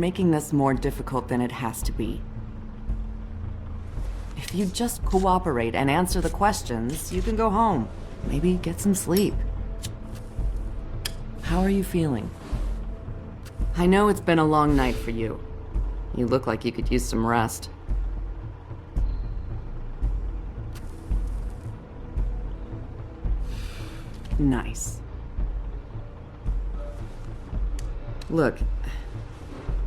making this more difficult than it has to be. If you just cooperate and answer the questions, you can go home. Maybe get some sleep. How are you feeling? I know it's been a long night for you. You look like you could use some rest. Nice. Look,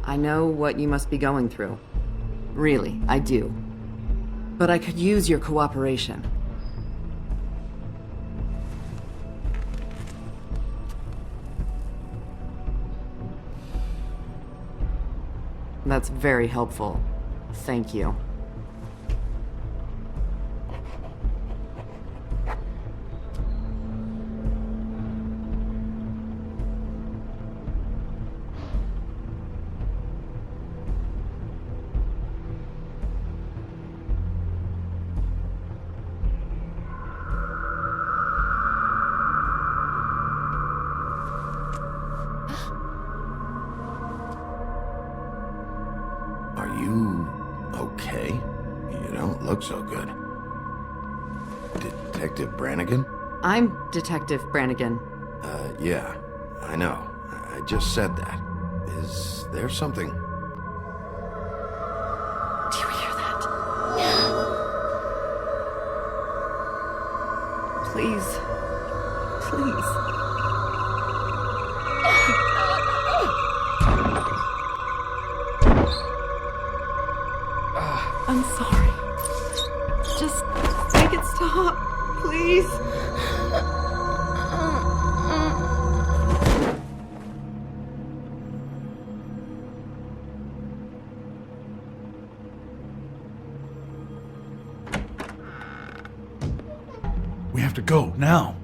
I know what you must be going through. Really, I do. But I could use your cooperation. That's very helpful. Thank you. Are you okay? You don't look so good. Detective Brannigan? I'm Detective Brannigan. Yeah, I know. I just said that. Is there something? Do you hear that? Please. Please. I'm sorry. Just make it stop, please. We have to go, now.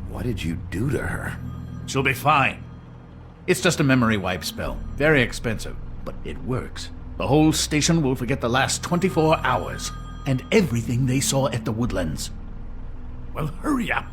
What did you do to her? She'll be fine. It's just a memory wipe spell. Very expensive, but it works. The whole station will forget the last 24 hours, and everything they saw at the Woodlands. Well, hurry up.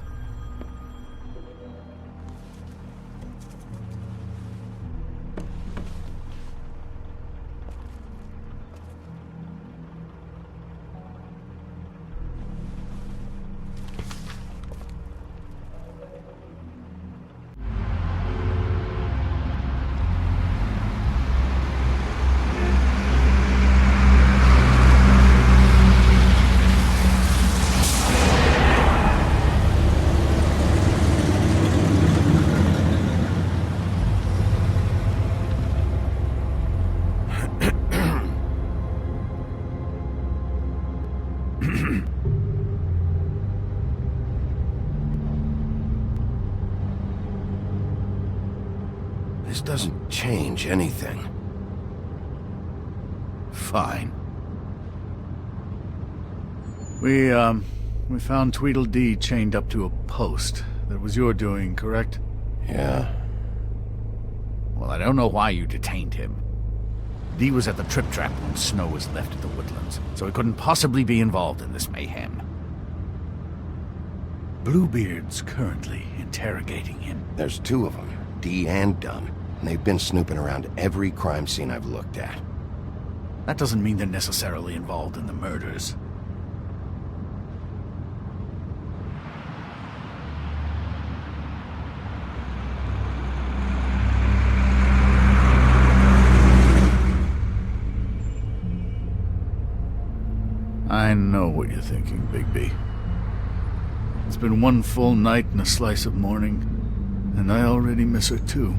This doesn't change anything. Fine. We found Tweedledee chained up to a post. That was your doing, correct? Yeah? Well, I don't know why you detained him. Dee was at the Trip Trap when Snow was left at the Woodlands, so he couldn't possibly be involved in this mayhem. Bluebeard's currently interrogating him. There's two of them, Dee and Dunn. And they've been snooping around every crime scene I've looked at. That doesn't mean they're necessarily involved in the murders. I know what you're thinking, Bigby. It's been one full night and a slice of morning, and I already miss her too.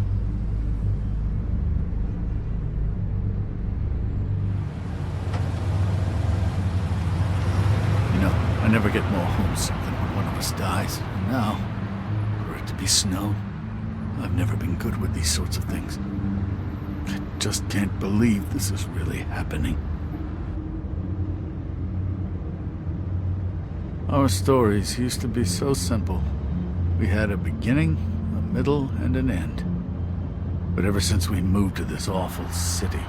You know, I never get more homesick than when one of us dies. And now, for it to be Snow, I've never been good with these sorts of things. I just can't believe this is really happening. Our stories used to be so simple. We had a beginning, a middle, and an end. But ever since we moved to this awful city,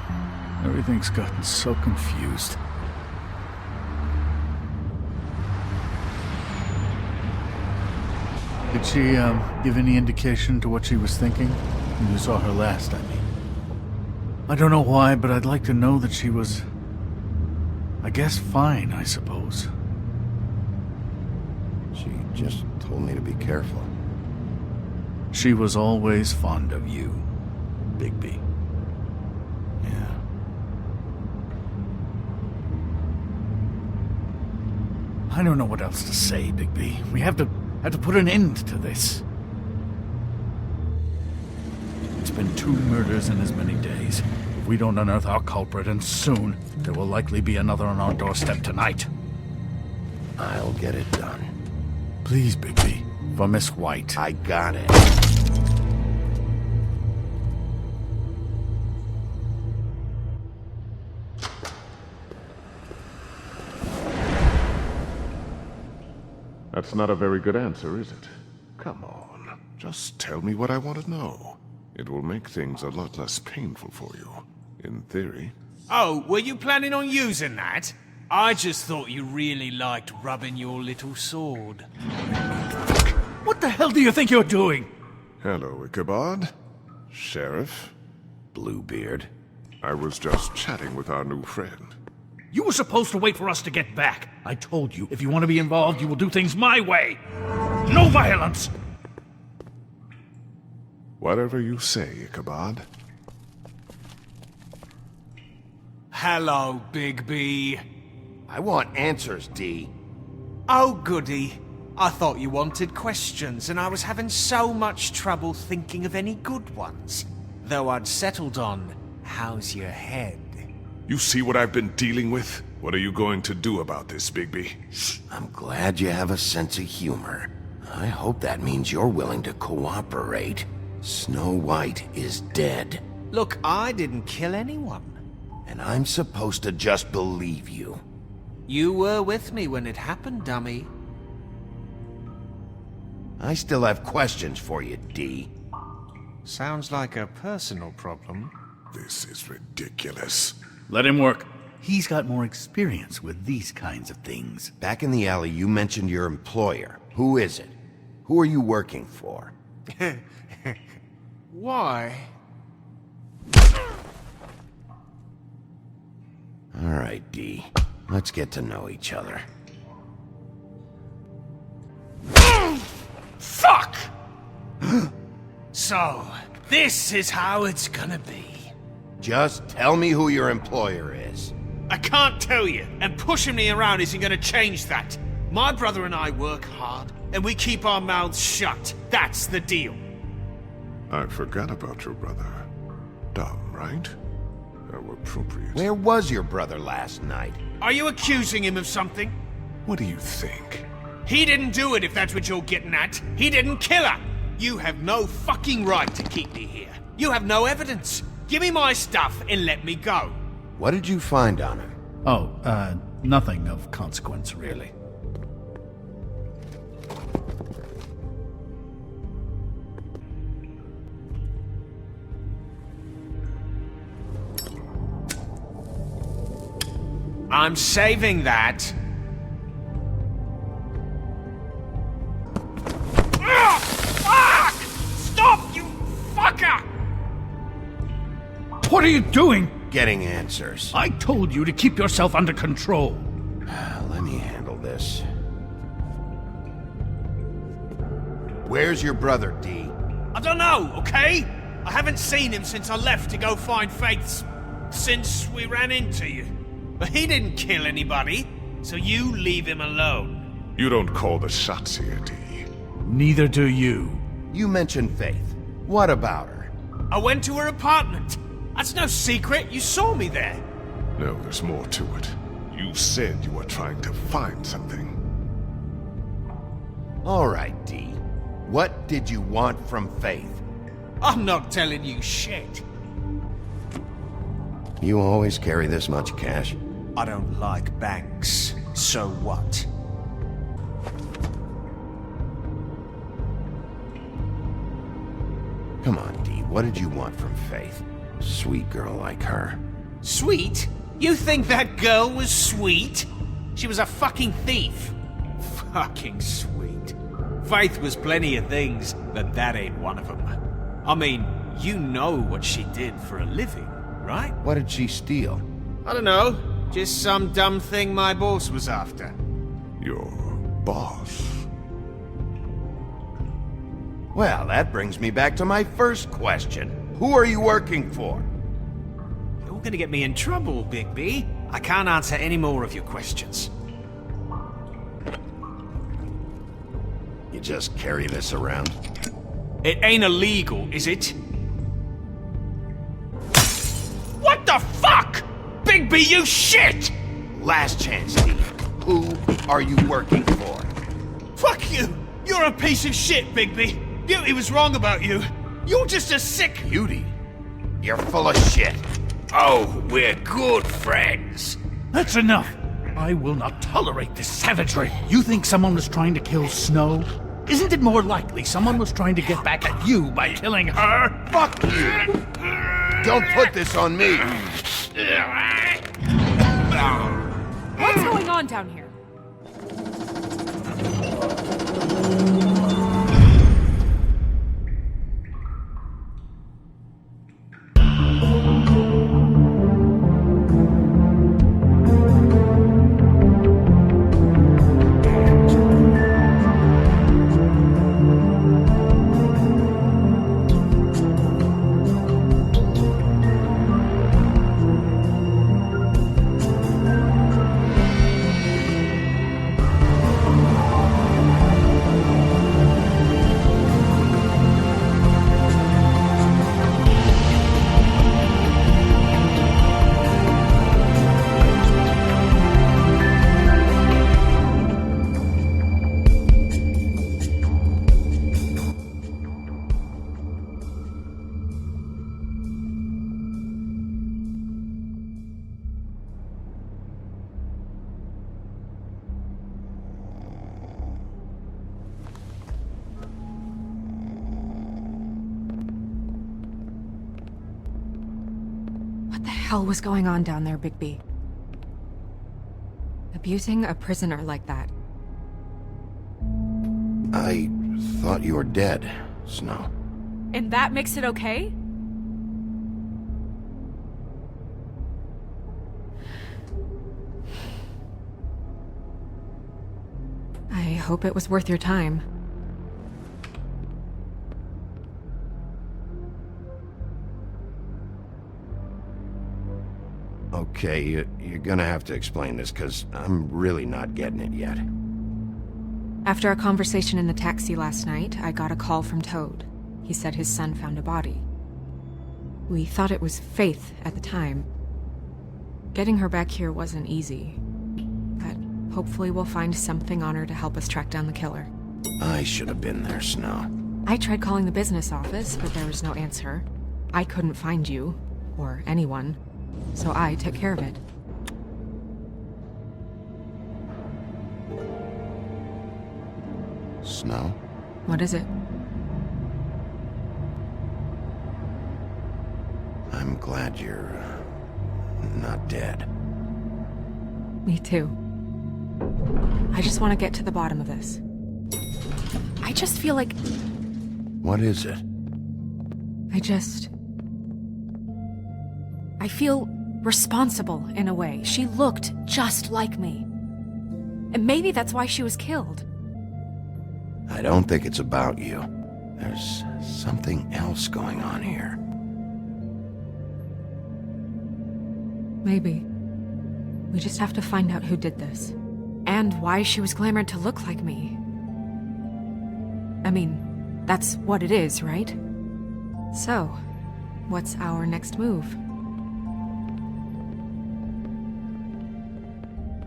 everything's gotten so confused. Did she, give any indication to what she was thinking? When you saw her last, I mean. I don't know why, but I'd like to know that she was... I guess fine, I suppose. She just told me to be careful. She was always fond of you, Bigby. Yeah. I don't know what else to say, Bigby. We have to put an end to this. It's been 2 murders in as many days. If we don't unearth our culprit, and soon, there will likely be another on our doorstep tonight. I'll get it done. Please, Bigby. For Miss White. I got it. That's not a very good answer, is it? Come on, just tell me what I want to know. It will make things a lot less painful for you, in theory. Oh, were you planning on using that? I just thought you really liked rubbing your little sword. What the hell do you think you're doing? Hello, Ichabod. Sheriff. Bluebeard. I was just chatting with our new friend. You were supposed to wait for us to get back. I told you, if you want to be involved, you will do things my way. No violence! Whatever you say, Ichabod. Hello, Bigby. I want answers, D. Oh, goody. I thought you wanted questions, and I was having so much trouble thinking of any good ones. Though I'd settled on, how's your head? You see what I've been dealing with? What are you going to do about this, Bigby? I'm glad you have a sense of humor. I hope that means you're willing to cooperate. Snow White is dead. Look, I didn't kill anyone. And I'm supposed to just believe you. You were with me when it happened, dummy. I still have questions for you, D. Sounds like a personal problem. This is ridiculous. Let him work. He's got more experience with these kinds of things. Back in the alley, you mentioned your employer. Who is it? Who are you working for? Why? All right, D. Let's get to know each other. Fuck! So, this is how it's gonna be. Just tell me who your employer is. I can't tell you, and pushing me around isn't gonna change that. My brother and I work hard, and we keep our mouths shut. That's the deal. I forgot about your brother. Dumb, right? How appropriate. Where was your brother last night? Are you accusing him of something? What do you think? He didn't do it, if that's what you're getting at. He didn't kill her. You have no fucking right to keep me here. You have no evidence. Give me my stuff and let me go. What did you find on him? Oh, nothing of consequence, really. I'm saving that. Fuck! Stop, you fucker! What are you doing? Getting answers. I told you to keep yourself under control. Let me handle this. Where's your brother, D? I don't know, okay? I haven't seen him since I left to go find Faith's... since we ran into you. But he didn't kill anybody, so you leave him alone. You don't call the shots here, D. Neither do you. You mentioned Faith. What about her? I went to her apartment. That's no secret, you saw me there. No, there's more to it. You said you were trying to find something. All right, D. What did you want from Faith? I'm not telling you shit. You always carry this much cash? I don't like banks, so what? Come on, D. What did you want from Faith? Sweet girl like her. Sweet? You think that girl was sweet? She was a fucking thief. Fucking sweet. Faith was plenty of things, but that ain't one of them. I mean, you know what she did for a living, right? What did she steal? I don't know. Just some dumb thing my boss was after. Your boss? Well, that brings me back to my first question. Who are you working for? You're gonna get me in trouble, Bigby. I can't answer any more of your questions. You just carry this around? It ain't illegal, is it? What the fuck? Bigby, you shit! Last chance, Steve. Who are you working for? Fuck you! You're a piece of shit, Bigby. Beauty was wrong about you. You're just a sick... Beauty? You're full of shit. Oh, we're good friends. That's enough. I will not tolerate this savagery. You think someone was trying to kill Snow? Isn't it more likely someone was trying to get back at you by killing her? Fuck you! Don't put this on me! What's going on down here? What the hell was going on down there, Bigby? Abusing a prisoner like that. I thought you were dead, Snow. And that makes it okay? I hope it was worth your time. Okay, you're gonna have to explain this, because I'm really not getting it yet. After a conversation in the taxi last night, I got a call from Toad. He said his son found a body. We thought it was Faith at the time. Getting her back here wasn't easy, but hopefully we'll find something on her to help us track down the killer. I should have been there, Snow. I tried calling the business office, but there was no answer. I couldn't find you, or anyone, so I took care of it. Snow? What is it? I'm glad you're not dead. Me too. I just want to get to the bottom of this. I just feel like... What is it? I feel responsible in a way. She looked just like me. And maybe that's why she was killed. I don't think it's about you. There's something else going on here. Maybe. We just have to find out who did this. And why she was glamored to look like me. I mean, that's what it is, right? So, what's our next move?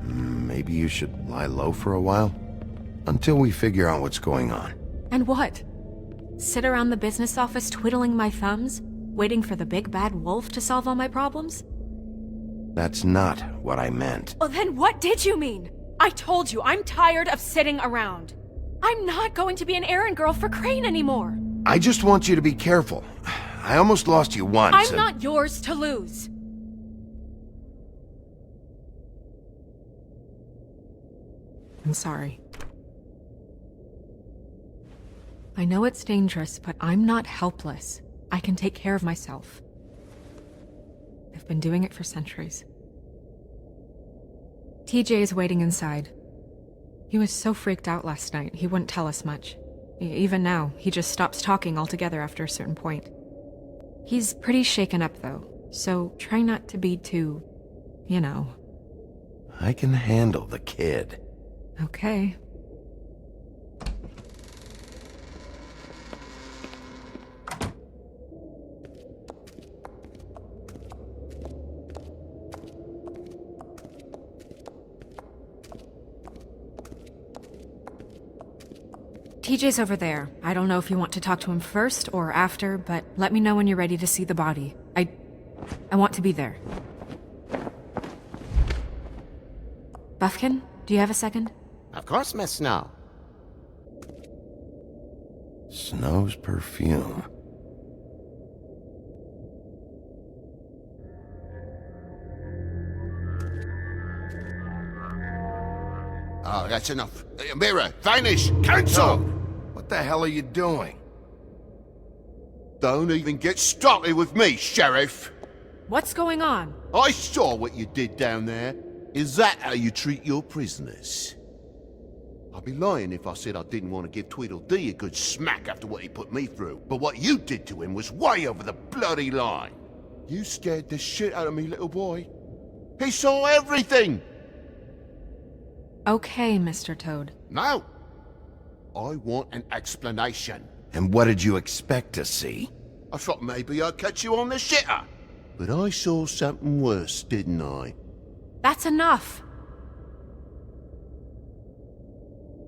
Maybe you should lie low for a while? Until we figure out what's going on. And what? Sit around the business office twiddling my thumbs, waiting for the big bad wolf to solve all my problems? That's not what I meant. Well, then what did you mean? I told you, I'm tired of sitting around. I'm not going to be an errand girl for Crane anymore. I just want you to be careful. I almost lost you once. I'm not yours to lose. I'm sorry. I know it's dangerous, but I'm not helpless. I can take care of myself. I've been doing it for centuries. TJ is waiting inside. He was so freaked out last night, he wouldn't tell us much. Even now, he just stops talking altogether after a certain point. He's pretty shaken up, though, so try not to be too, you know. I can handle the kid. Okay. TJ's over there. I don't know if you want to talk to him first or after, but let me know when you're ready to see the body. I want to be there. Buffkin, do you have a second? Of course, Miss Snow. Snow's perfume. Oh, that's enough. Mhyre, vanish! Cancel! What the hell are you doing? Don't even get started with me, Sheriff! What's going on? I saw what you did down there. Is that how you treat your prisoners? I'd be lying if I said I didn't want to give Tweedledee a good smack after what he put me through. But what you did to him was way over the bloody line. You scared the shit out of me, little boy. He saw everything! Okay, Mr. Toad. No! I want an explanation. And what did you expect to see? I thought maybe I'd catch you on the shitter. But I saw something worse, didn't I? That's enough!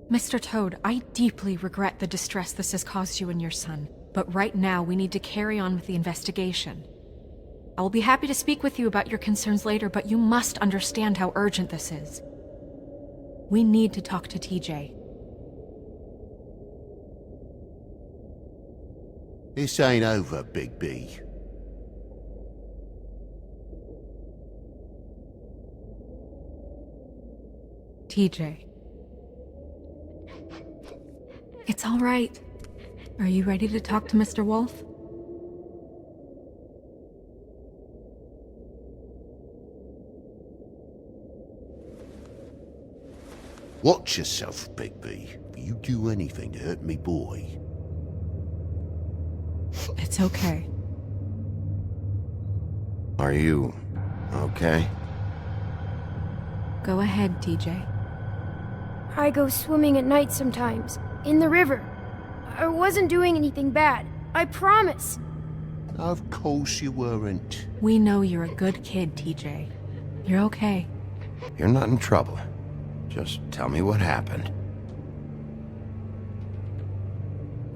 Mr. Toad, I deeply regret the distress this has caused you and your son. But right now, we need to carry on with the investigation. I will be happy to speak with you about your concerns later, but you must understand how urgent this is. We need to talk to TJ. This ain't over, Big B. TJ. It's all right. Are you ready to talk to Mr. Wolf? Watch yourself, Big B. If you do anything to hurt me boy. It's okay. Are you okay? Go ahead, TJ. I go swimming at night sometimes, in the river. I wasn't doing anything bad, I promise. Of course you weren't. We know you're a good kid, TJ. You're okay. You're not in trouble. Just tell me what happened.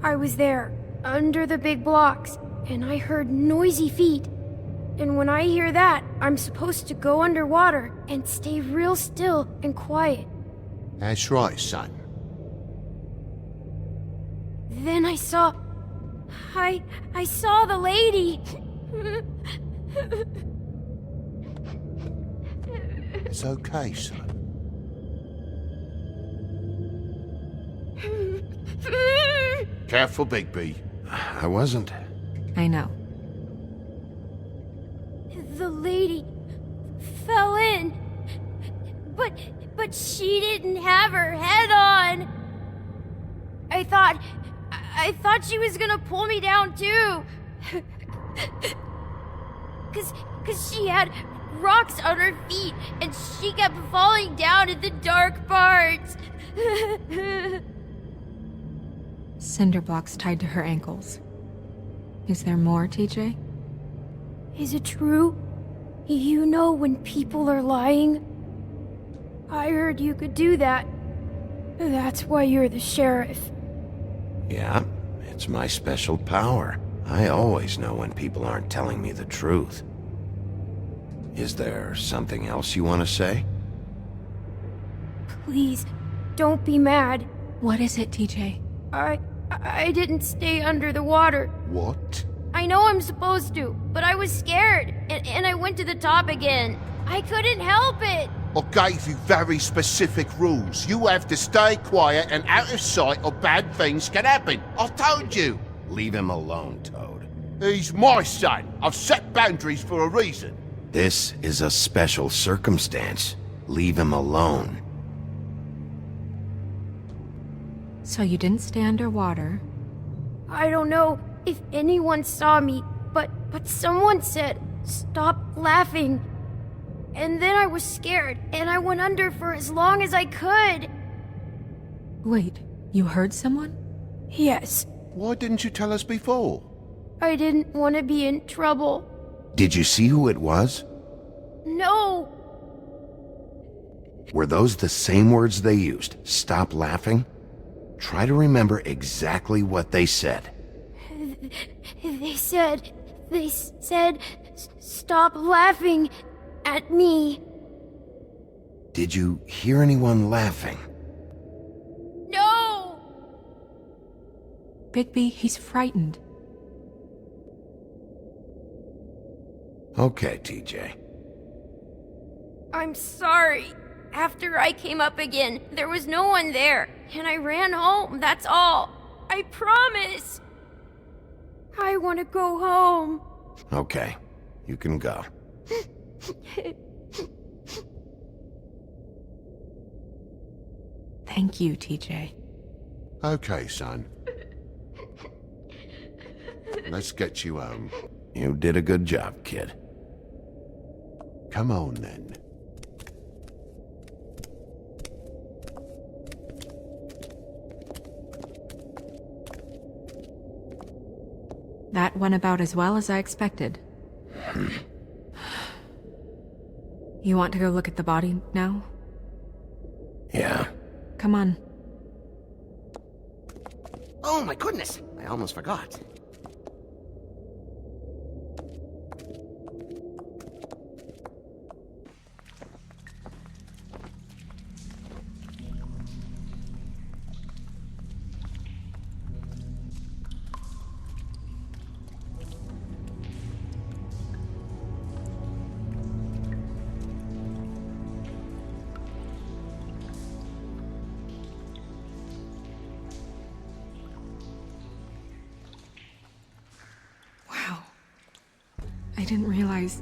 I was there, under the big blocks, and I heard noisy feet. And when I hear that, I'm supposed to go underwater and stay real still and quiet. That's right, son. Then I saw the lady. It's okay, son. Careful, Big B. I wasn't. I know. The lady fell in. But she didn't have her head on. I thought she was gonna pull me down too. Cause she had rocks on her feet and she kept falling down in the dark parts. Cinder blocks tied to her ankles. Is there more, TJ? Is it true? You know when people are lying? I heard you could do that. That's why you're the sheriff. Yeah, it's my special power. I always know when people aren't telling me the truth. Is there something else you want to say? Please, don't be mad. What is it, TJ? I didn't stay under the water. What? I know I'm supposed to, but I was scared, and I went to the top again. I couldn't help it. I gave you very specific rules. You have to stay quiet and out of sight or bad things can happen. I told you. Leave him alone, Toad. He's my son. I've set boundaries for a reason. This is a special circumstance. Leave him alone. So you didn't stay underwater? I don't know if anyone saw me, but someone said, "Stop laughing." And then I was scared, and I went under for as long as I could. Wait, you heard someone? Yes, Why didn't you tell us before? I didn't want to be in trouble. Did you see who it was? No, Were those the same words they used? Stop laughing? Try to remember exactly what they said. they said, "Stop laughing at me." Did you hear anyone laughing? No! Bigby, he's frightened. Okay, TJ. I'm sorry. After I came up again, there was no one there, and I ran home, that's all. I promise. I want to go home. Okay, you can go. Thank you, TJ. Okay, son. Let's get you home. You did a good job, kid. Come on, then. That went about as well as I expected. You want to go look at the body now? Yeah. Come on. Oh my goodness, I almost forgot. I didn't realize...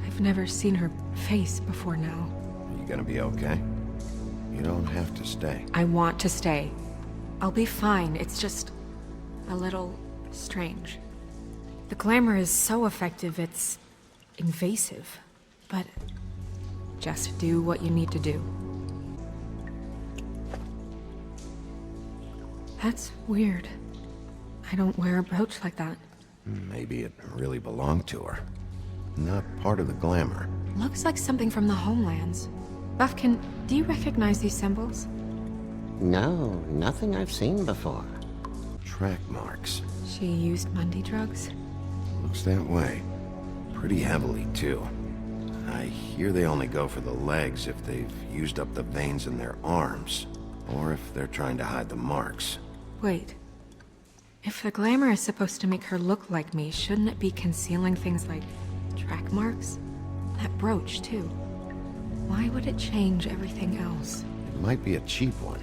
I've never seen her face before now. Are you gonna be okay? You don't have to stay. I want to stay. I'll be fine, it's just... a little... strange. The glamour is so effective, it's... invasive. But... just do what you need to do. That's weird. I don't wear a brooch like that. Maybe it really belonged to her. Not part of the glamour. Looks like something from the homelands. Buffkin, do you recognize these symbols? No, nothing I've seen before. Track marks. She used Mundy drugs? Looks that way. Pretty heavily, too. I hear they only go for the legs if they've used up the veins in their arms, or if they're trying to hide the marks. Wait. If the glamour is supposed to make her look like me, shouldn't it be concealing things like track marks? That brooch, too. Why would it change everything else? It might be a cheap one,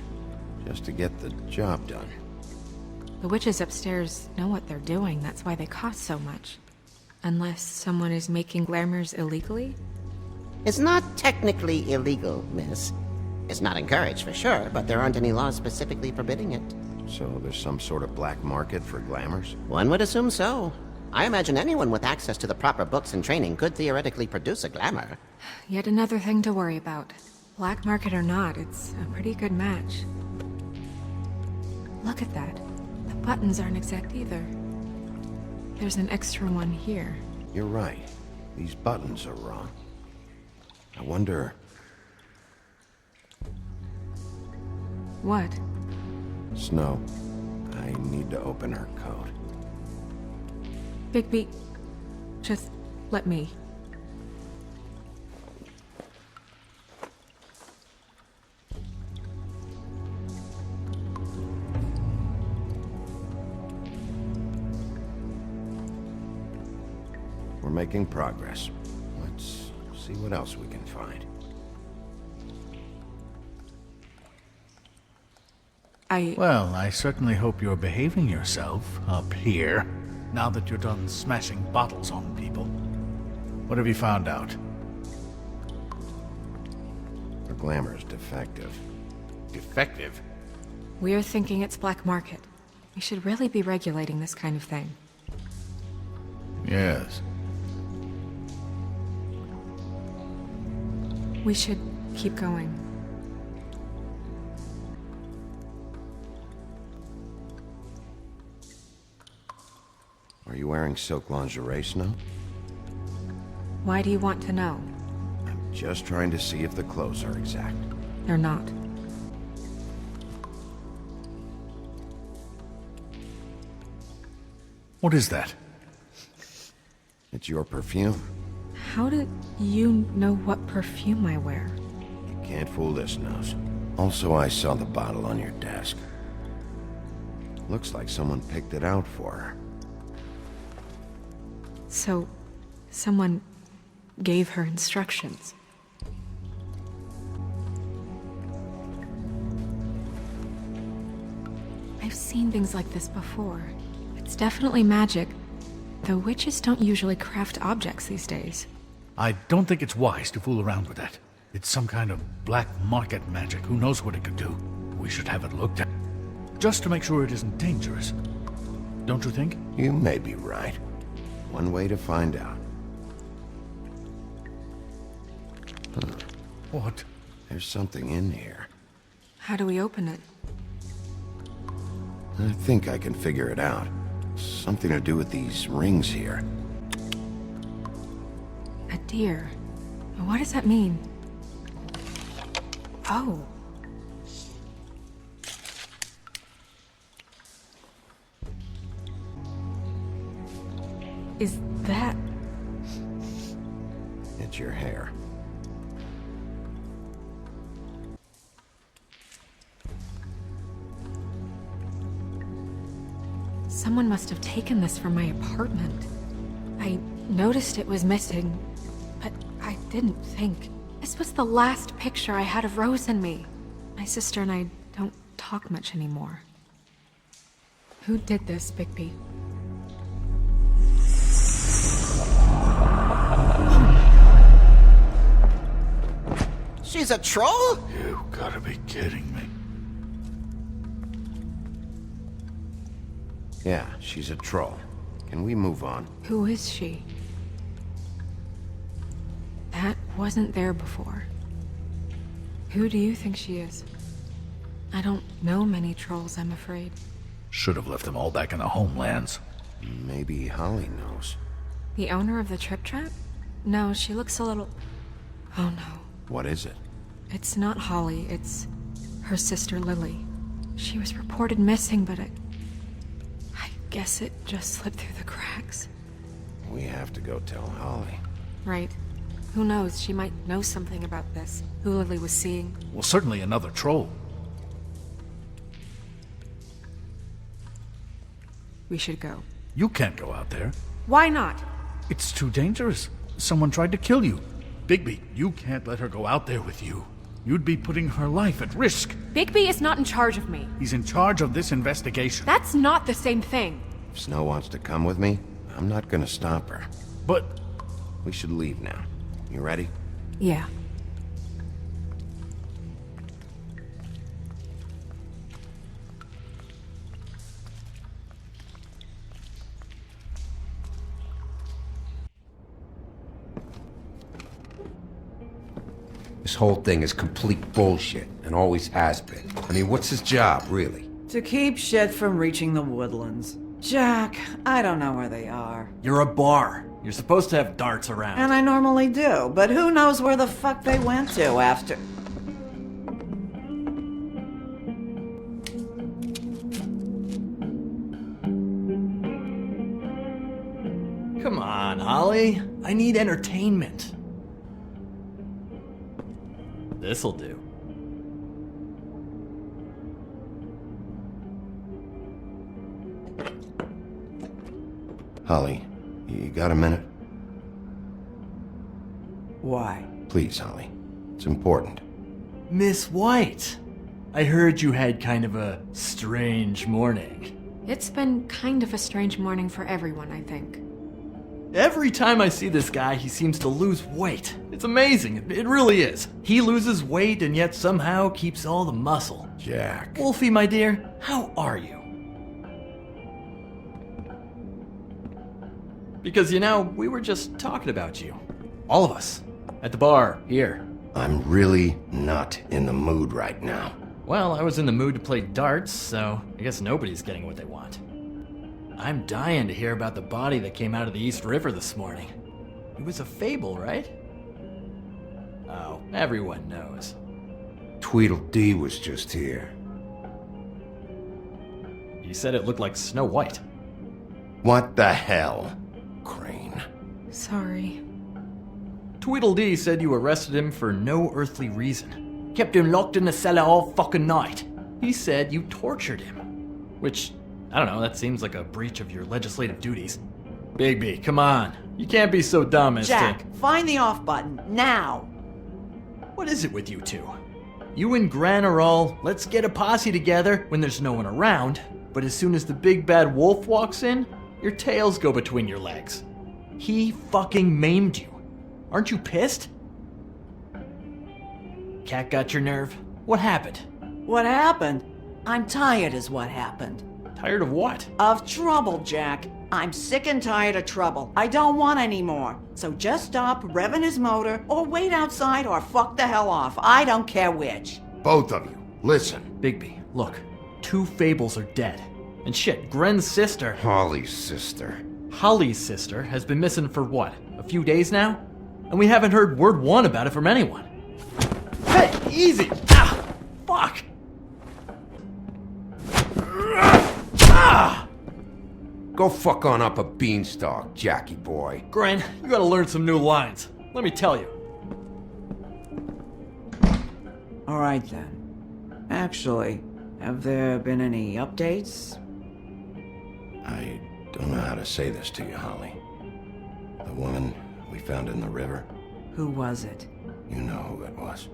just to get the job done. The witches upstairs know what they're doing, that's why they cost so much. Unless someone is making glamours illegally? It's not technically illegal, miss. It's not encouraged for sure, but there aren't any laws specifically forbidding it. So there's some sort of black market for glamours? One would assume so. I imagine anyone with access to the proper books and training could theoretically produce a glamour. Yet another thing to worry about. Black market or not, it's a pretty good match. Look at that. The buttons aren't exact either. There's an extra one here. You're right. These buttons are wrong. I wonder... What? Snow, I need to open her code. Bigby, just let me. We're making progress. Let's see what else we can find. Well, I certainly hope you're behaving yourself up here, now that you're done smashing bottles on people. What have you found out? The glamour is defective. Defective? We're thinking it's black market. We should really be regulating this kind of thing. Yes. We should keep going. Are you wearing silk lingerie, Snow? Why do you want to know? I'm just trying to see if the clothes are exact. They're not. What is that? It's your perfume. How do you know what perfume I wear? You can't fool this nose. Also, I saw the bottle on your desk. Looks like someone picked it out for her. So, someone gave her instructions. I've seen things like this before. It's definitely magic, though witches don't usually craft objects these days. I don't think it's wise to fool around with that. It's some kind of black market magic. Who knows what it could do? We should have it looked at, just to make sure it isn't dangerous. Don't you think? You may be right. One way to find out. What? There's something in here. How do we open it? I think I can figure it out. Something to do with these rings here. A deer. What does that mean? Oh. Is that... It's your hair. Someone must have taken this from my apartment. I noticed it was missing, but I didn't think. This was the last picture I had of Rose and me. My sister and I don't talk much anymore. Who did this, Bigby? She's a troll? You gotta be kidding me. Yeah, she's a troll. Can we move on? Who is she? That wasn't there before. Who do you think she is? I don't know many trolls, I'm afraid. Should have left them all back in the homelands. Maybe Holly knows. The owner of the Trip Trap? No, she looks a little... Oh no. What is it? It's not Holly, it's her sister Lily. She was reported missing, but I guess it just slipped through the cracks. We have to go tell Holly. Right. Who knows, she might know something about this. Who Lily was seeing. Well, certainly another troll. We should go. You can't go out there. Why not? It's too dangerous. Someone tried to kill you. Bigby, you can't let her go out there with you. You'd be putting her life at risk. Bigby is not in charge of me. He's in charge of this investigation. That's not the same thing. If Snow wants to come with me, I'm not gonna stop her. But... We should leave now. You ready? Yeah. This whole thing is complete bullshit, and always has been. I mean, what's his job, really? To keep shit from reaching the woodlands. Jack, I don't know where they are. You're a bar. You're supposed to have darts around. And I normally do, but who knows where the fuck they went to after... Come on, Holly. I need entertainment. This'll do. Holly, you got a minute? Why? Please, Holly. It's important. Miss White. I heard you had kind of a strange morning. It's been kind of a strange morning for everyone, I think. Every time I see this guy, he seems to lose weight. It's amazing. It really is. He loses weight and yet somehow keeps all the muscle. Jack. Wolfie, my dear, how are you? Because, you know, we were just talking about you. All of us. At the bar, here. I'm really not in the mood right now. Well, I was in the mood to play darts, so I guess nobody's getting what they want. I'm dying to hear about the body that came out of the East River this morning. It was a fable, right? Oh, everyone knows. Tweedledee was just here. He said it looked like Snow White. What the hell, Crane? Sorry. Tweedledee said you arrested him for no earthly reason. Kept him locked in the cellar all fucking night. He said you tortured him. Which, I don't know, that seems like a breach of your legislative duties. Bigby, come on. You can't be so dumb as Jack, to... find the off button, now! What is it with you two? You and Gran are all, let's get a posse together when there's no one around, but as soon as the big bad wolf walks in, your tails go between your legs. He fucking maimed you. Aren't you pissed? Cat got your nerve? What happened? What happened? I'm tired is what happened. Tired of what? Of trouble, Jack. I'm sick and tired of trouble. I don't want any more. So just stop revving his motor, or wait outside, or fuck the hell off. I don't care which. Both of you, listen. Bigby, look. 2 fables are dead. And shit, Gren's sister... Holly's sister. Holly's sister has been missing for what? A few days now? And we haven't heard word one about it from anyone. Hey, easy! Ah! Fuck! Ah! Go fuck on up a beanstalk, Jackie boy. Gren, you gotta learn some new lines. Let me tell you. All right then. Actually, have there been any updates? I don't know how to say this to you, Holly. The woman we found in the river, Who was it? you know who it was.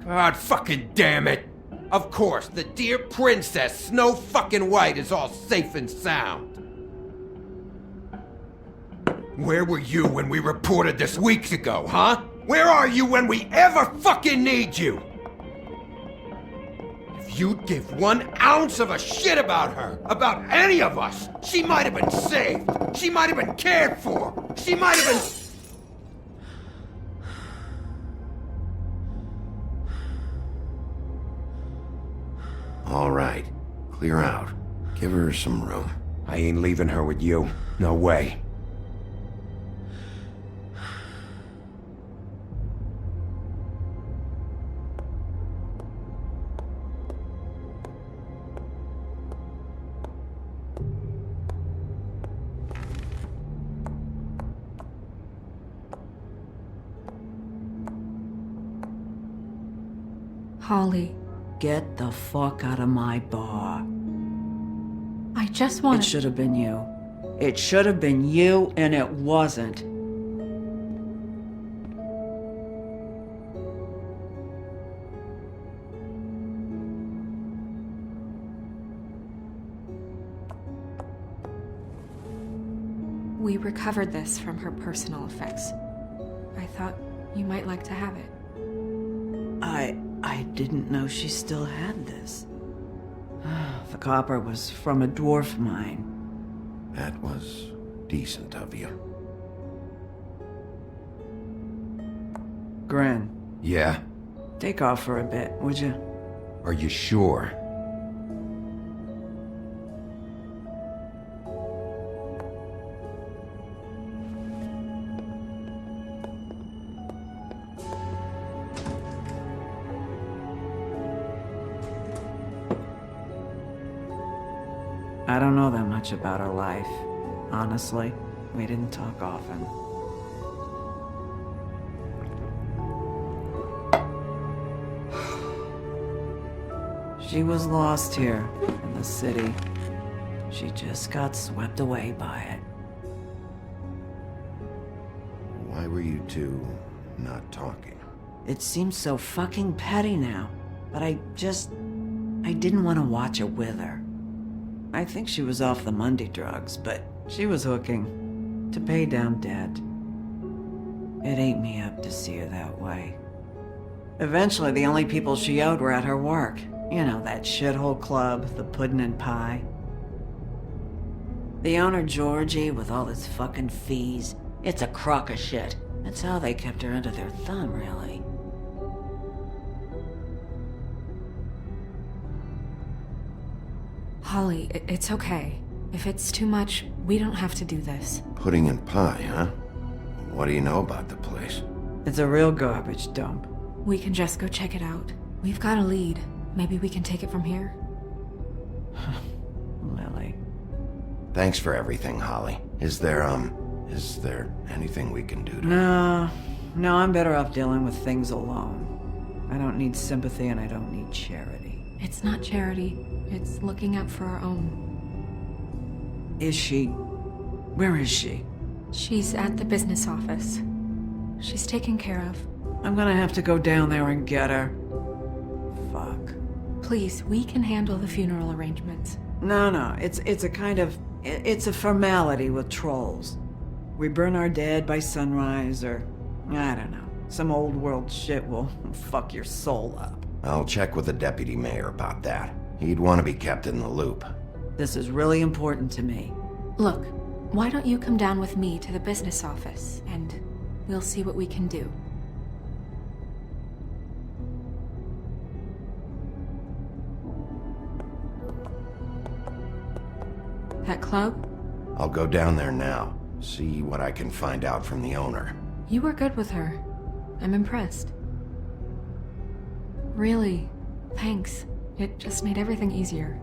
God fucking damn it! Of course, the dear princess Snow fucking White is all safe and sound. Where were you when we reported this weeks ago, huh? Where are you when we ever fucking need you? If you'd give 1 ounce of a shit about her, about any of us, she might have been saved. She might have been cared for. She might have been... All right, clear out. Give her some room. I ain't leaving her with you. No way. Holly, Get the fuck out of my bar. I just want It should have been you. It should have been you, and it wasn't. We recovered this from her personal effects. I thought you might like to have it. I didn't know she still had this. The copper was from a dwarf mine. That was decent of you. Gren, Yeah? take off for a bit, would you? Are you sure? I don't know that much about her life. Honestly, we didn't talk often. She was lost here in the city. She just got swept away by it. Why were you two not talking? It seems so fucking petty now, but I didn't want to watch it with her. I think she was off the Monday drugs, but she was hooking to pay down debt. It ate me up to see her that way. Eventually, the only people she owed were at her work. You know, that shithole club, the Puddin' and Pie. The owner, Georgie, with all his fucking fees, it's a crock of shit. That's how they kept her under their thumb, really. Holly, it's okay. If it's too much, we don't have to do this. Pudding and pie, huh? What do you know about the place? It's a real garbage dump. We can just go check it out. We've got a lead. Maybe we can take it from here. Lily. Thanks for everything, Holly. Is there anything we can do to... No, I'm better off dealing with things alone. I don't need sympathy and I don't need charity. It's not charity. It's looking out for our own. Is she... Where is she? She's at the business office. She's taken care of. I'm gonna have to go down there and get her. Fuck. Please, we can handle the funeral arrangements. No, it's a kind of... It's a formality with trolls. We burn our dead by sunrise, or... I don't know. Some old world shit will fuck your soul up. I'll check with the deputy mayor about that. He'd want to be kept in the loop. This is really important to me. Look, why don't you come down with me to the business office, and we'll see what we can do. That club? I'll go down there now. See what I can find out from the owner. You were good with her. I'm impressed. Really, thanks. It just made everything easier.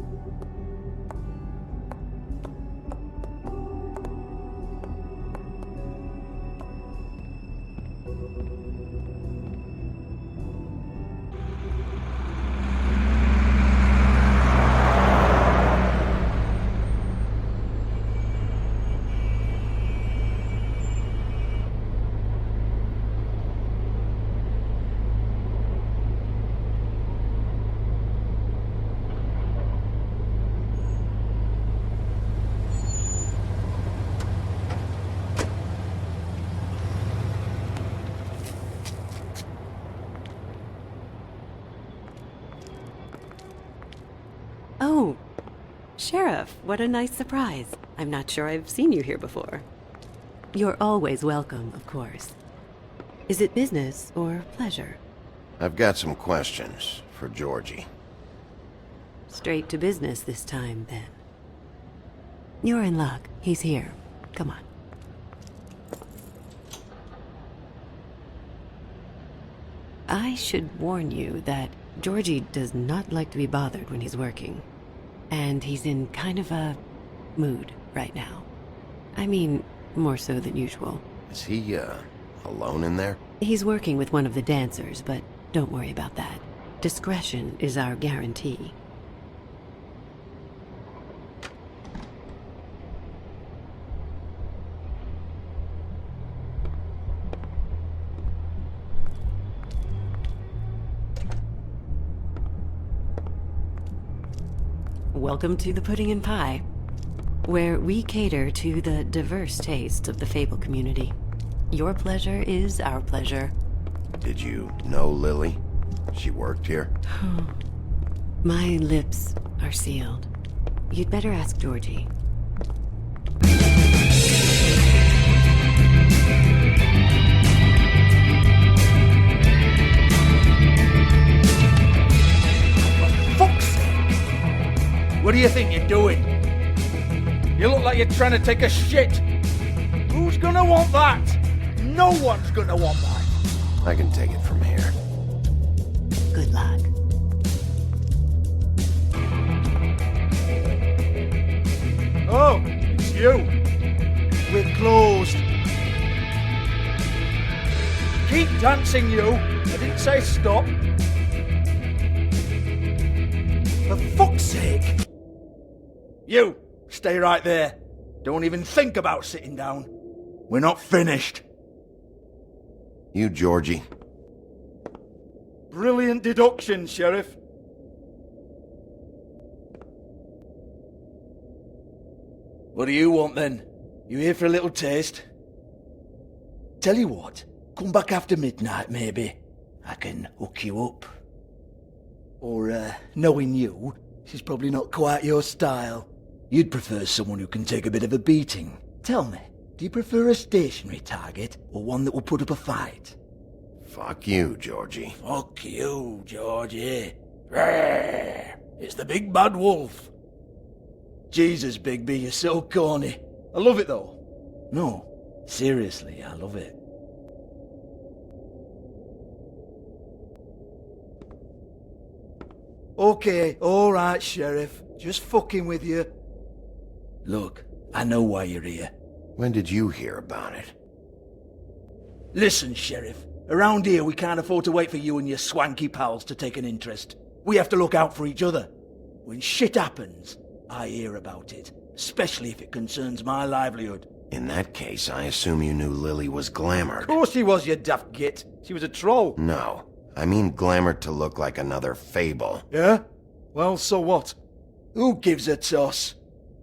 Oh, Sheriff, what a nice surprise. I'm not sure I've seen you here before. You're always welcome, of course. Is it business or pleasure? I've got some questions for Georgie. Straight to business this time, then. You're in luck. He's here. Come on. I should warn you that Georgie does not like to be bothered when he's working. And he's in kind of a mood right now. I mean, more so than usual. Is he, alone in there? He's working with one of the dancers, but don't worry about that. Discretion is our guarantee. Welcome to the Pudding and Pie, where we cater to the diverse tastes of the Fable community. Your pleasure is our pleasure. Did you know Lily? She worked here? My lips are sealed. You'd better ask Georgie. What do you think you're doing? You look like you're trying to take a shit. Who's gonna want that? No one's gonna want that. I can take it from here. Good luck. Oh, it's you. We're closed. Keep dancing, you. I didn't say stop. For fuck's sake. You, stay right there. Don't even think about sitting down. We're not finished. You, Georgie. Brilliant deduction, Sheriff. What do you want then? You here for a little taste? Tell you what, come back after midnight maybe. I can hook you up. Or, knowing you, she's probably not quite your style. You'd prefer someone who can take a bit of a beating. Tell me, do you prefer a stationary target or one that will put up a fight? Fuck you, Georgie. Fuck you, Georgie. Rawr. It's the big bad wolf. Jesus, Bigby, you're so corny. I love it though. No, seriously, I love it. Okay, alright, Sheriff. Just fucking with you. Look, I know why you're here. When did you hear about it? Listen, Sheriff. Around here, we can't afford to wait for you and your swanky pals to take an interest. We have to look out for each other. When shit happens, I hear about it. Especially if it concerns my livelihood. In that case, I assume you knew Lily was glamoured. Of course she was, you daft git. She was a troll. No. I mean glamoured to look like another fable. Yeah? Well, so what? Who gives a toss?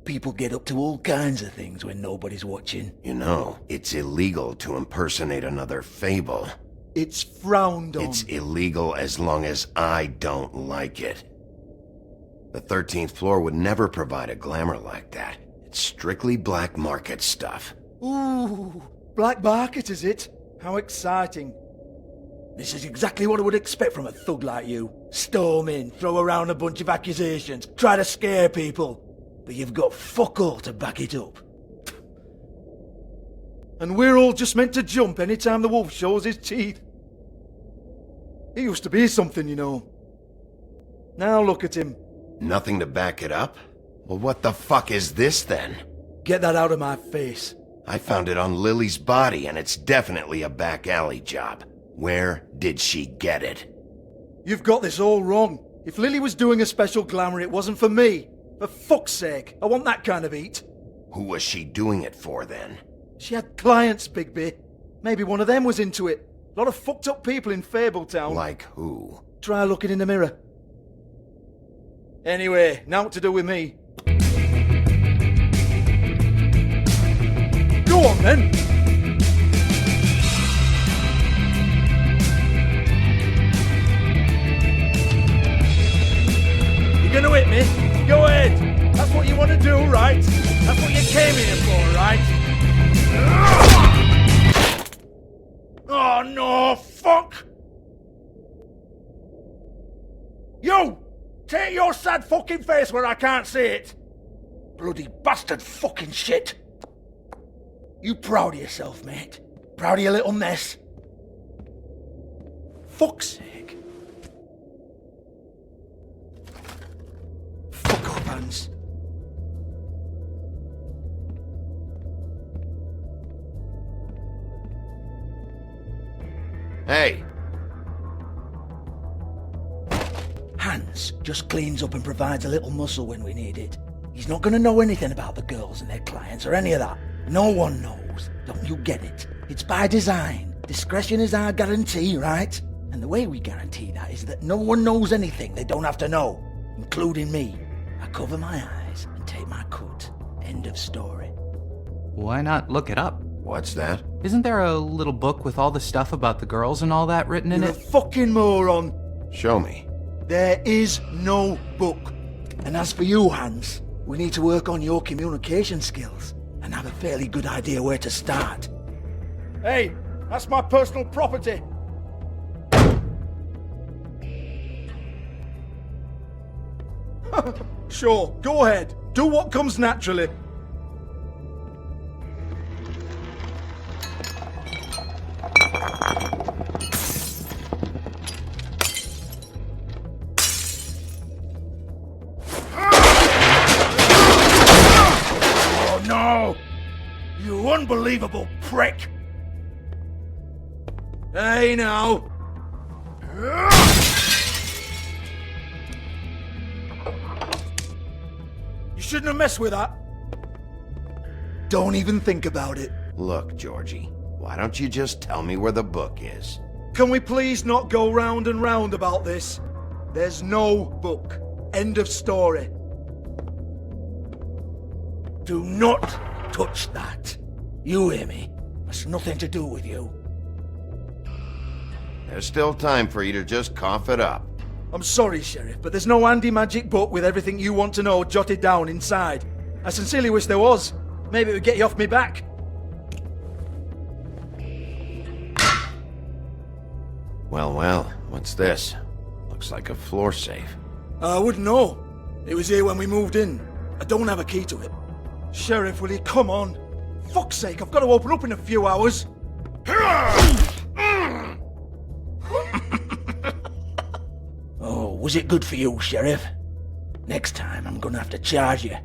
People get up to all kinds of things when nobody's watching. You know, it's illegal to impersonate another fable. It's frowned on. It's illegal as long as I don't like it. The 13th floor would never provide a glamour like that. It's strictly black market stuff. Ooh, black market is it? How exciting. This is exactly what I would expect from a thug like you. Storm in, throw around a bunch of accusations, try to scare people. But you've got fuck all to back it up. And we're all just meant to jump any time the wolf shows his teeth. He used to be something, you know. Now look at him. Nothing to back it up? Well, what the fuck is this then? Get that out of my face. I found it on Lily's body, and it's definitely a back alley job. Where did she get it? You've got this all wrong. If Lily was doing a special glamour, it wasn't for me. For fuck's sake, I want that kind of eat. Who was she doing it for then? She had clients, Bigby. Maybe one of them was into it. A lot of fucked up people in Fabletown. Like who? Try looking in the mirror. Anyway, now what to do with me. Go on then! You're gonna hit me? Go ahead! That's what you want to do, right? That's what you came here for, right? Oh no, fuck! You! Take your sad fucking face where I can't see it! Bloody bastard fucking shit! You proud of yourself, mate? Proud of your little mess? Fuck's sake. Fuck off, Hans. Hey! Hans just cleans up and provides a little muscle when we need it. He's not going to know anything about the girls and their clients or any of that. No one knows. Don't you get it? It's by design. Discretion is our guarantee, right? And the way we guarantee that is that no one knows anything they don't have to know, including me. I cover my eyes and take my cut. End of story. Why not look it up? What's that? Isn't there a little book with all the stuff about the girls and all that written in You're it? a fucking moron. Show me. There is no book. And as for you, Hans, we need to work on your communication skills and have a fairly good idea where to start. Hey, that's my personal property. Sure, go ahead. Do what comes naturally. Oh no! You unbelievable prick! Hey now! You shouldn't have messed with that. Don't even think about it. Look, Georgie. Why don't you just tell me where the book is? Can we please not go round and round about this? There's no book. End of story. Do not touch that. You hear me? That's nothing to do with you. There's still time for you to just cough it up. I'm sorry, Sheriff, but there's no handy magic book with everything you want to know jotted down inside. I sincerely wish there was. Maybe it would get you off me back. Well, what's this? Looks like a floor safe. I wouldn't know. It was here when we moved in. I don't have a key to it. Sheriff, will you come on? Fuck's sake, I've got to open up in a few hours. Oh, was it good for you, Sheriff? Next time I'm gonna have to charge you.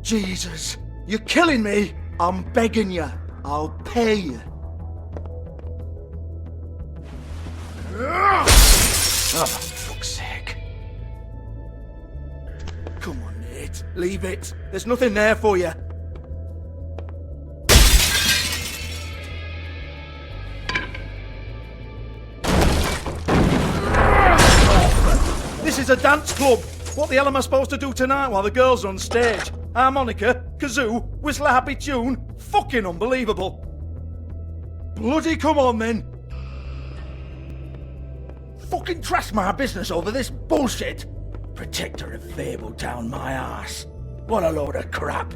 Jesus, you're killing me! I'm begging you. I'll pay you. Oh, for fuck's sake. Come on, Nate. Leave it. There's nothing there for you. This is a dance club. What the hell am I supposed to do tonight while the girls are on stage? Harmonica, kazoo, whistle a happy tune? Fucking unbelievable. Bloody come on then. Fucking trash my business over this bullshit. Protector of Fabletown, my ass. What a load of crap.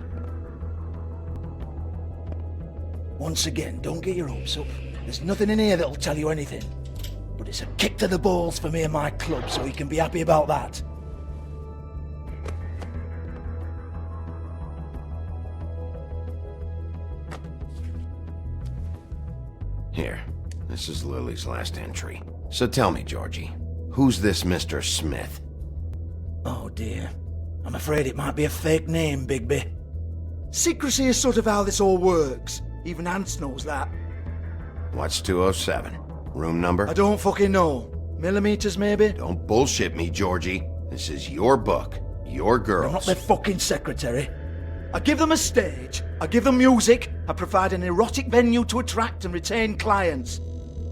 Once again, don't get your hopes up. There's nothing in here that'll tell you anything. But it's a kick to the balls for me and my club, so you can be happy about that. Here, this is Lily's last entry. So tell me, Georgie, who's this Mr. Smith? Oh dear. I'm afraid it might be a fake name, Bigby. Secrecy is sort of how this all works. Even Hans knows that. What's 207? Room number? I don't fucking know. Millimeters, maybe? Don't bullshit me, Georgie. This is your book. Your girls. I'm not their fucking secretary. I give them a stage. I give them music. I provide an erotic venue to attract and retain clients.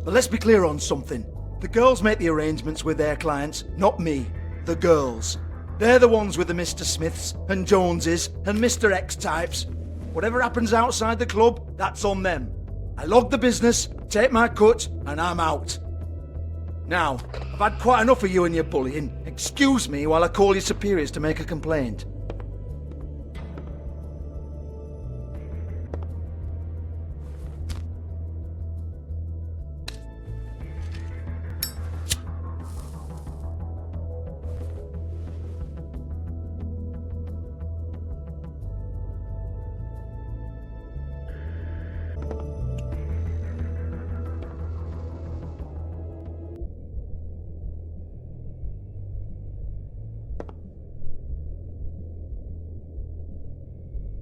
But let's be clear on something. The girls make the arrangements with their clients, not me. The girls. They're the ones with the Mr. Smiths and Joneses and Mr. X types. Whatever happens outside the club, that's on them. I log the business, take my cut, and I'm out. Now, I've had quite enough of you and your bullying. Excuse me while I call your superiors to make a complaint.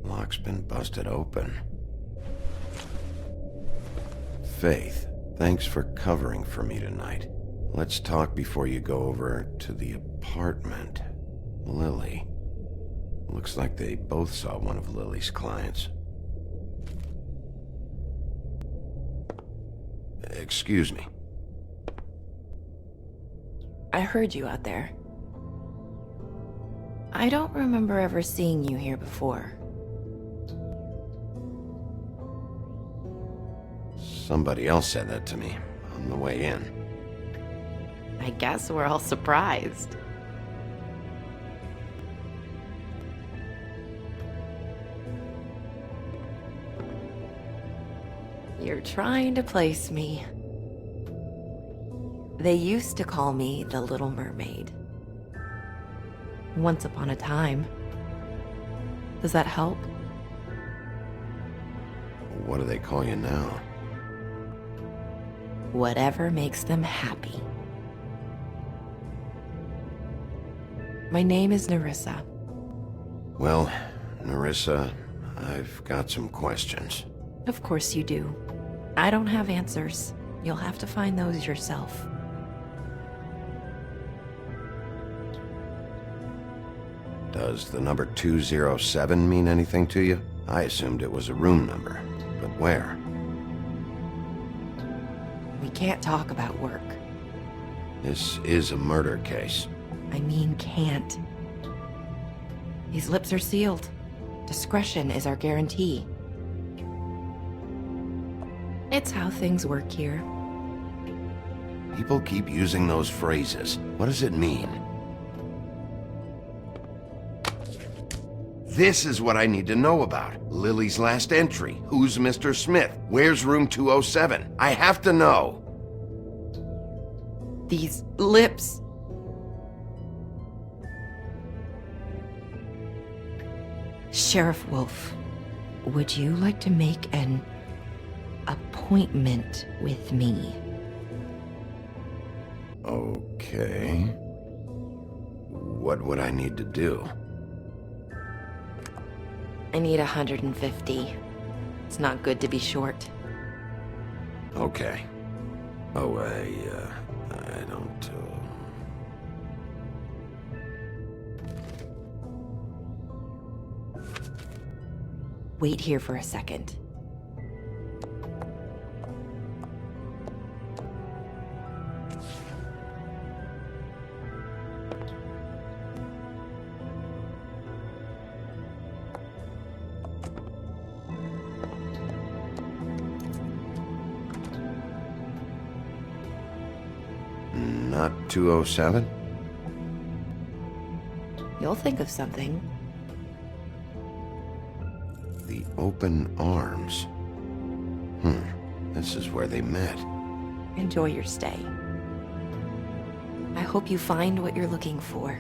Lock's been busted open. Faith, thanks for covering for me tonight. Let's talk before you go over to the apartment. Lily. Looks like they both saw one of Lily's clients. Excuse me. I heard you out there. I don't remember ever seeing you here before. Somebody else said that to me on the way in. I guess we're all surprised. You're trying to place me. They used to call me the Little Mermaid. Once upon a time. Does that help? What do they call you now? Whatever makes them happy. My name is Nerissa. Well, Nerissa, I've got some questions. Of course you do. I don't have answers. You'll have to find those yourself. Does the number 207 mean anything to you? I assumed it was a room number, But where? We can't talk about work. This is a murder case. I mean, can't. These lips are sealed. Discretion is our guarantee. It's how things work here. People keep using those phrases. What does it mean? This is what I need to know about. Lily's last entry. Who's Mr. Smith? Where's room 207? I have to know. These lips. Sheriff Wolf, would you like to make an appointment with me? Okay. What would I need to do? I need 150. It's not good to be short. Okay. Oh, I don't, Wait here for a second. Not 207? You'll think of something. The open arms. This is where they met. Enjoy your stay. I hope you find what you're looking for.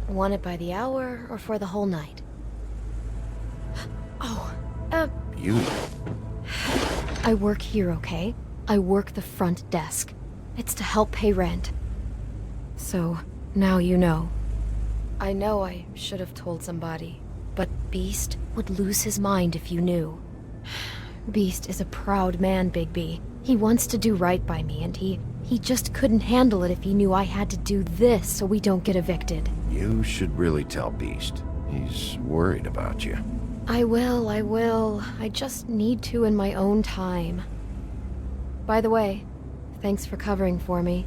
Want it by the hour or for the whole night? Oh, Beauty. I work here, okay? I work the front desk. It's to help pay rent. So, now you know. I know I should have told somebody, but Beast would lose his mind if you knew. Beast is a proud man, Bigby. He wants to do right by me, and he just couldn't handle it if he knew I had to do this so we don't get evicted. You should really tell Beast. He's worried about you. I will. I just need to in my own time. By the way, thanks for covering for me.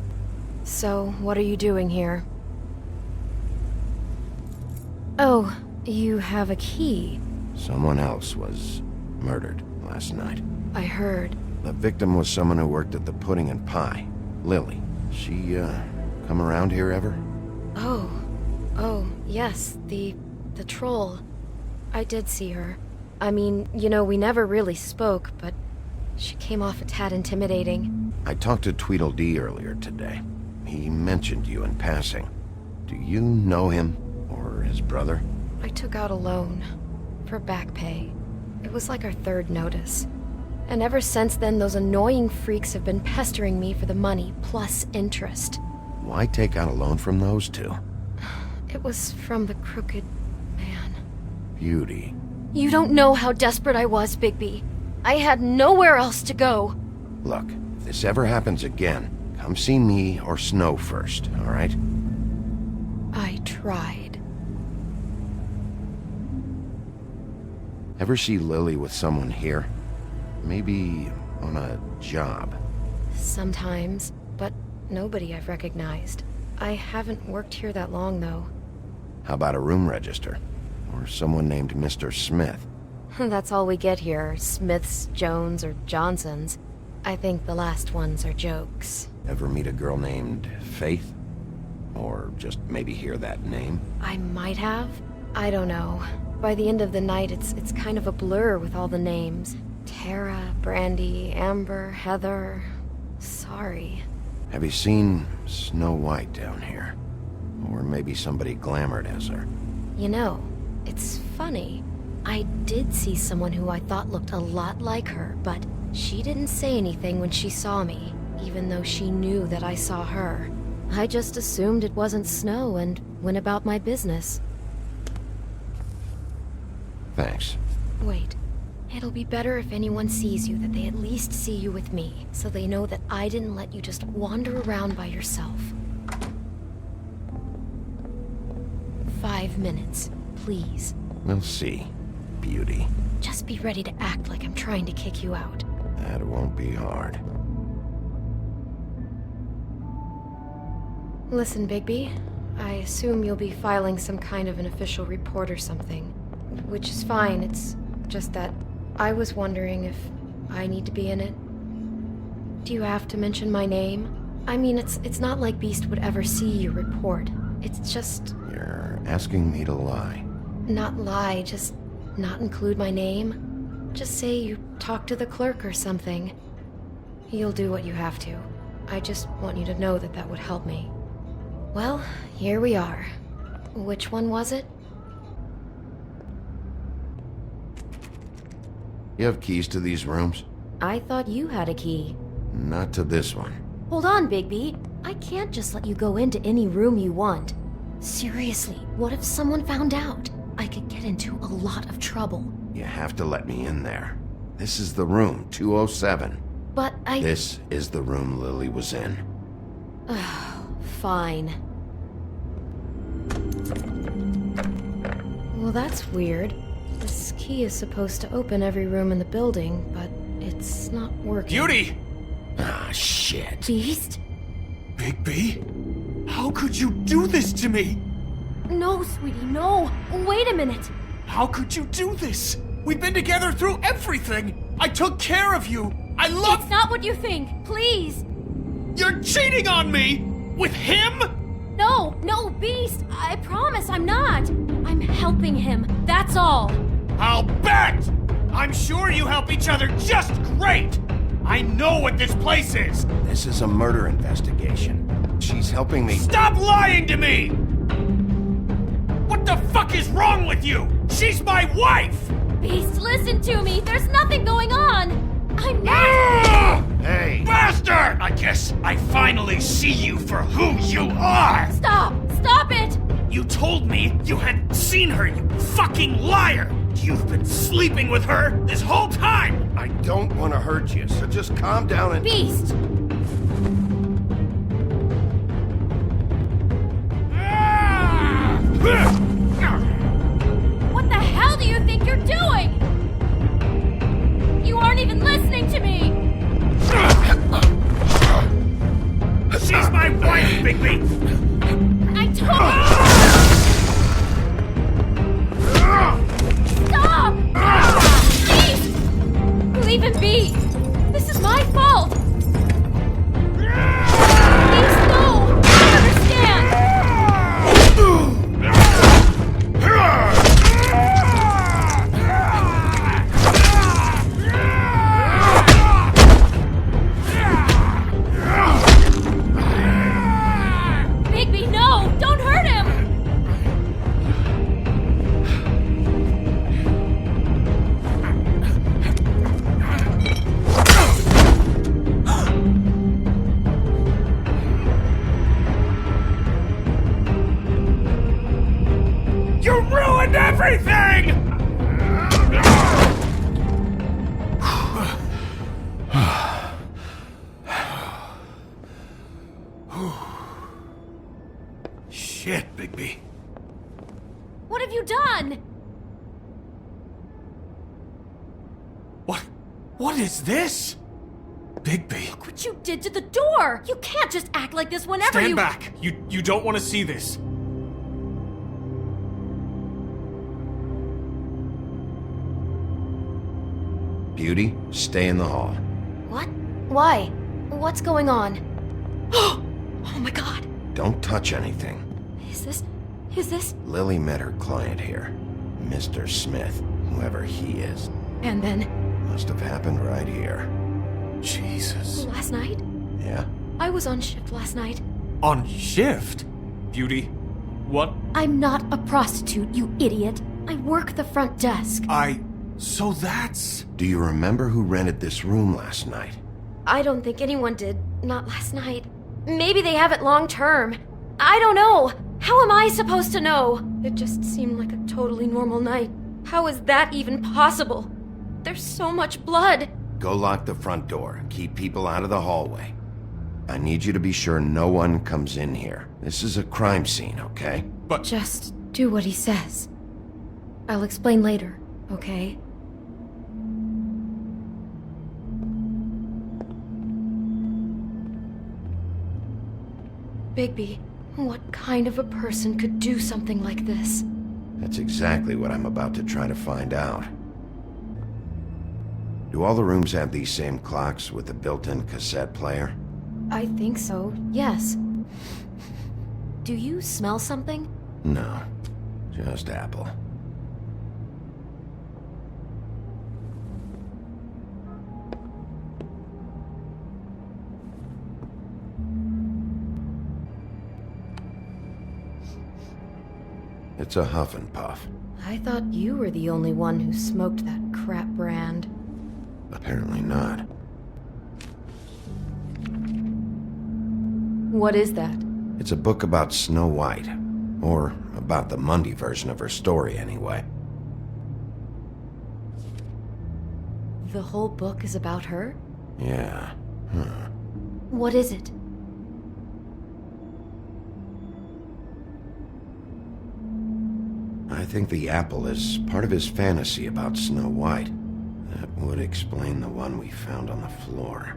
So, what are you doing here? Oh, you have a key. Someone else was murdered last night. I heard. The victim was someone who worked at the Pudding and Pie. Lily. She, come around here ever? Oh, yes, the troll. I did see her. I mean, you know, we never really spoke, but she came off a tad intimidating. I talked to Tweedledee earlier today. He mentioned you in passing. Do you know him? Or his brother? I took out a loan. For back pay. It was like our third notice. And ever since then, those annoying freaks have been pestering me for the money, plus interest. Why take out a loan from those two? It was from the crooked man. Beauty. You don't know how desperate I was, Bigby. I had nowhere else to go. Look, if this ever happens again, come see me or Snow first, all right? I tried. Ever see Lily with someone here? Maybe on a job. Sometimes, but nobody I've recognized. I haven't worked here that long, though. How about a room register? Or someone named Mr. Smith? That's all we get here, Smiths, Jones, or Johnsons. I think the last ones are jokes. Ever meet a girl named Faith? Or just maybe hear that name? I might have. I don't know. By the end of the night, it's kind of a blur with all the names. Tara, Brandy, Amber, Heather... Sorry. Have you seen Snow White down here? Or maybe somebody glamored as her? You know, it's funny. I did see someone who I thought looked a lot like her, but she didn't say anything when she saw me, even though she knew that I saw her. I just assumed it wasn't Snow and went about my business. Thanks. Wait. It'll be better if anyone sees you that they at least see you with me, so they know that I didn't let you just wander around by yourself. 5 minutes, please. We'll see, beauty. Just be ready to act like I'm trying to kick you out. That won't be hard. Listen, Bigby. I assume you'll be filing some kind of an official report or something. Which is fine, it's just that I was wondering if I need to be in it. Do you have to mention my name? I mean, it's not like Beast would ever see your report. It's just... You're asking me to lie. Not lie, just not include my name. Just say you talked to the clerk or something. You'll do what you have to. I just want you to know that that would help me. Well, here we are. Which one was it? You have keys to these rooms? I thought you had a key. Not to this one. Hold on, Bigby. I can't just let you go into any room you want. Seriously, what if someone found out? I could get into a lot of trouble. You have to let me in there. This is the room, 207. But This is the room Lily was in. Fine. Well, that's weird. This key is supposed to open every room in the building, but it's not working. Beauty! Ah, shit. Beast? Bigby? How could you do this to me? No, sweetie, no. Wait a minute. How could you do this? We've been together through everything. I took care of you. I love... It's not what you think. Please. You're cheating on me! With him? No, Beast. I promise I'm not. I'm helping him. That's all. I'll bet! I'm sure you help each other just great! I know what this place is! This is a murder investigation. She's helping me... Stop lying to me! What the fuck is wrong with you? She's my wife! Beast, listen to me. There's nothing going on. I'm not... Hey! Bastard! I guess I finally see you for who you are! Stop! Stop it! You told me you had seen her, you fucking liar! You've been sleeping with her this whole time! I don't want to hurt you, so just calm down and... Beast! What the hell do you think you're doing? You aren't even listening to me! She's my wife, Bigby! I told Stop! Beast! Leave him be! This is my fault! Beast, no! I understand! Bigby, no! Don't hurt him! You ruined everything! Shit, Bigby. What have you done? What is this? Bigby. Look what you did to the door! You can't just act like this whenever Stand you- back! You don't want to see this. Beauty, stay in the hall. What? Why? What's going on? Oh my god! Don't touch anything. Is this... Lily met her client here, Mr. Smith, whoever he is. And then... Must have happened right here. Jesus. Last night? Yeah? I was on shift last night. On shift? Beauty, what? I'm not a prostitute, you idiot. I work the front desk. So that's... Do you remember who rented this room last night? I don't think anyone did. Not last night. Maybe they have it long term. I don't know. How am I supposed to know? It just seemed like a totally normal night. How is that even possible? There's so much blood. Go lock the front door and keep people out of the hallway. I need you to be sure no one comes in here. This is a crime scene, okay? But... Just do what he says. I'll explain later, okay? Bigby, what kind of a person could do something like this? That's exactly what I'm about to try to find out. Do all the rooms have these same clocks with the built-in cassette player? I think so, yes. Do you smell something? No, just apple. It's a Huff and Puff. I thought you were the only one who smoked that crap brand. Apparently not. What is that? It's a book about Snow White. Or about the Mundy version of her story, anyway. The whole book is about her? Yeah. Huh. What is it? I think the apple is part of his fantasy about Snow White. That would explain the one we found on the floor.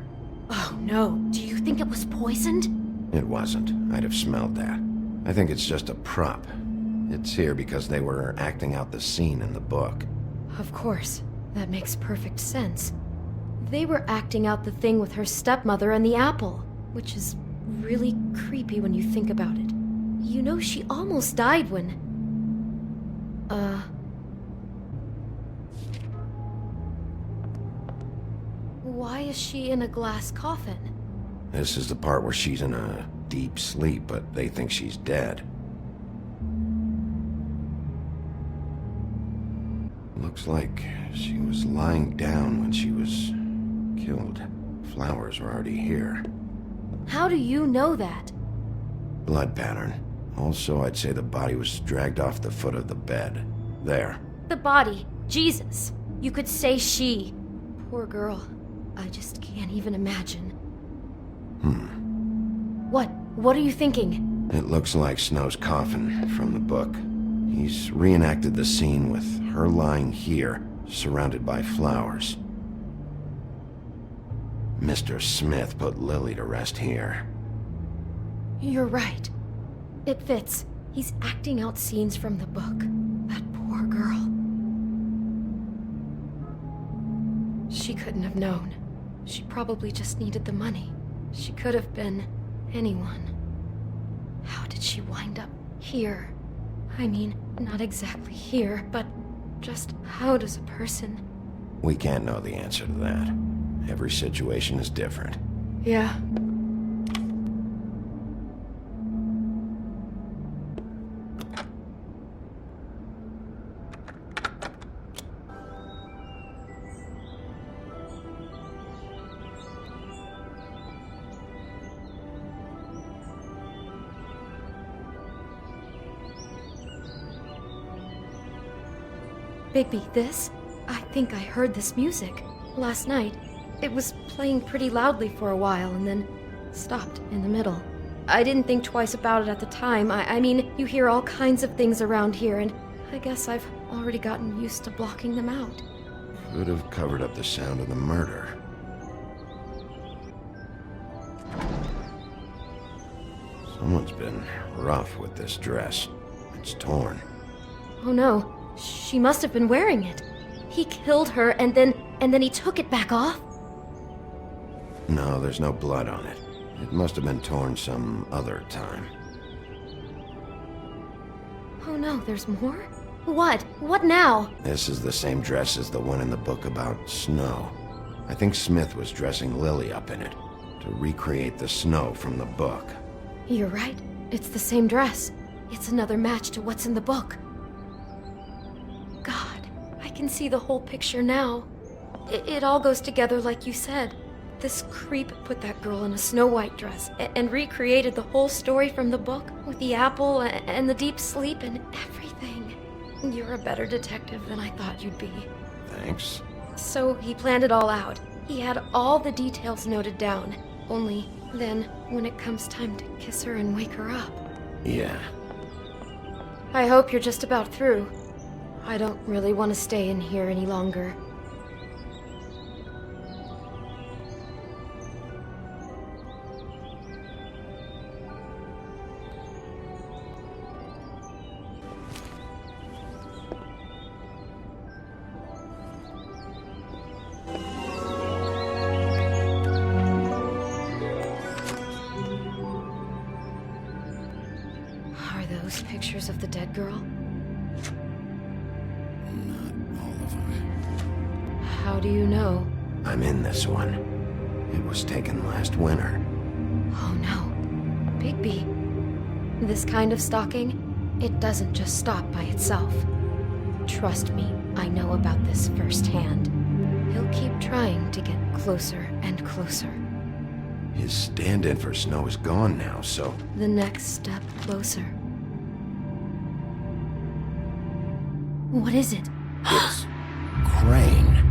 Oh no, do you think it was poisoned? It wasn't. I'd have smelled that. I think it's just a prop. It's here because they were acting out the scene in the book. Of course. That makes perfect sense. They were acting out the thing with her stepmother and the apple, which is really creepy when you think about it. You know, she almost died when... Why is she in a glass coffin? This is the part where she's in a deep sleep, but they think she's dead. Looks like she was lying down when she was killed. Flowers were already here. How do you know that? Blood pattern. Also, I'd say the body was dragged off the foot of the bed. There. The body. Jesus. You could say she. Poor girl. I just can't even imagine. What? What are you thinking? It looks like Snow's coffin from the book. He's reenacted the scene with her lying here, surrounded by flowers. Mr. Smith put Lily to rest here. You're right. It fits. He's acting out scenes from the book. That poor girl. She couldn't have known. She probably just needed the money. She could have been anyone. How did she wind up here? I mean, not exactly here, but just how does a person... We can't know the answer to that. Every situation is different. Yeah. Bigby, this? I think I heard this music. Last night. It was playing pretty loudly for a while and then stopped in the middle. I didn't think twice about it at the time. I mean, you hear all kinds of things around here, and I guess I've already gotten used to blocking them out. Could have covered up the sound of the murder. Someone's been rough with this dress. It's torn. Oh no, she must have been wearing it. He killed her and then he took it back off? No, there's no blood on it. It must have been torn some other time. Oh no, there's more? What? What now? This is the same dress as the one in the book about snow. I think Smith was dressing Lily up in it, to recreate the snow from the book. You're right. It's the same dress. It's another match to what's in the book. God, I can see the whole picture now. It all goes together like you said. This creep put that girl in a Snow White dress and recreated the whole story from the book with the apple and the deep sleep and everything. You're a better detective than I thought you'd be. Thanks. So he planned it all out. He had all the details noted down. Only then, when it comes time to kiss her and wake her up. Yeah. I hope you're just about through. I don't really want to stay in here any longer. Pictures of the dead girl? Not all of them. How do you know? I'm in this one. It was taken last winter. Oh no. Bigby. This kind of stalking, it doesn't just stop by itself. Trust me, I know about this firsthand. He'll keep trying to get closer and closer. His stand-in for Snow is gone now, so... The next step closer. What is it? It's... Crane.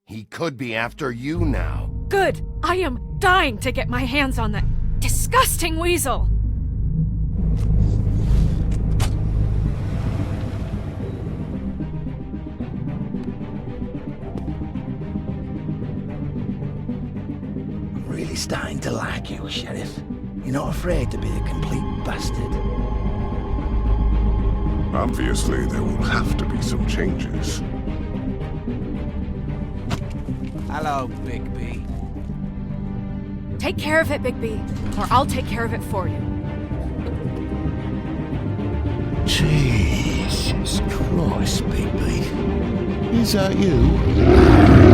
He could be after you now. Good! I am dying to get my hands on that disgusting weasel! I'm really starting to like you, Sheriff. You're not afraid to be a complete bastard. Obviously, there will have to be some changes. Hello, Bigby. Take care of it, Bigby, or I'll take care of it for you. Jesus Christ, Bigby. Is that you?